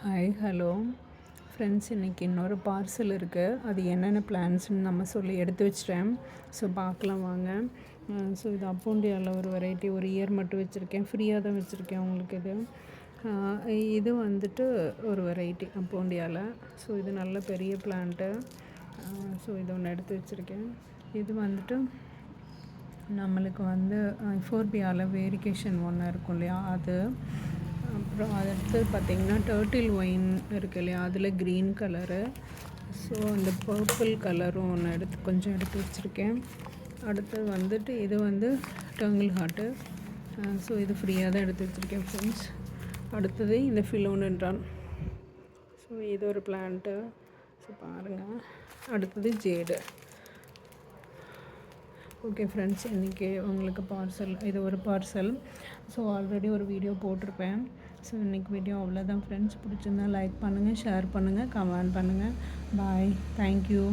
Hi hello friends, இன்றைக்கி இன்னொரு parcel இருக்குது. அது என்னென்ன பிளான்ஸ்ன்னு நம்ம சொல்லி எடுத்து வச்சிட்டேன். ஸோ பார்க்கலாம் வாங்க. ஸோ இது அப்போண்டியாவில் ஒரு வெரைட்டி, ஒரு இயர் மட்டும் வச்சுருக்கேன். ஃப்ரீயாக தான் வச்சுருக்கேன் உங்களுக்கு. இது வந்துட்டு ஒரு வெரைட்டி அப்போண்டியாவில். ஸோ இது நல்ல பெரிய பிளான்ட்டு. ஸோ இது ஒன்று எடுத்து வச்சுருக்கேன். இது வந்துட்டு நம்மளுக்கு வந்து ஃபோர்பியாவில் வேரிகேஷன் ஒன்று இருக்கும் இல்லையா, அது. அப்புறம் அடுத்து பார்த்திங்கன்னா டர்ட்டில் ஒயின் இருக்குது இல்லையா, அதில் க்ரீன் கலரு. ஸோ அந்த பர்பிள் கலரும் ஒன்று கொஞ்சம் எடுத்து வச்சுருக்கேன். அடுத்தது வந்துட்டு இது வந்து டங்கிள் ஹார்ட்டு. ஸோ இது ஃப்ரீயாக தான் எடுத்து வச்சுருக்கேன் ஃப்ரெண்ட்ஸ். அடுத்தது இந்த ஃபிலோனன்றான். ஸோ இது ஒரு பிளான்ட்டு. ஸோ பாருங்கள். அடுத்தது ஜேடு. ஓகே ஃப்ரெண்ட்ஸ், இன்றைக்கி உங்களுக்கு பார்சல், இது ஒரு பார்சல். ஸோ ஆல்ரெடி ஒரு வீடியோ போட்டிருப்பேன். ஸோ இன்றைக்கி வீடியோ அவ்வளோதான் ஃப்ரெண்ட்ஸ். பிடிச்சிருந்தா லைக் பண்ணுங்கள், ஷேர் பண்ணுங்கள், கமெண்ட் பண்ணுங்கள். பாய், தேங்க்யூ.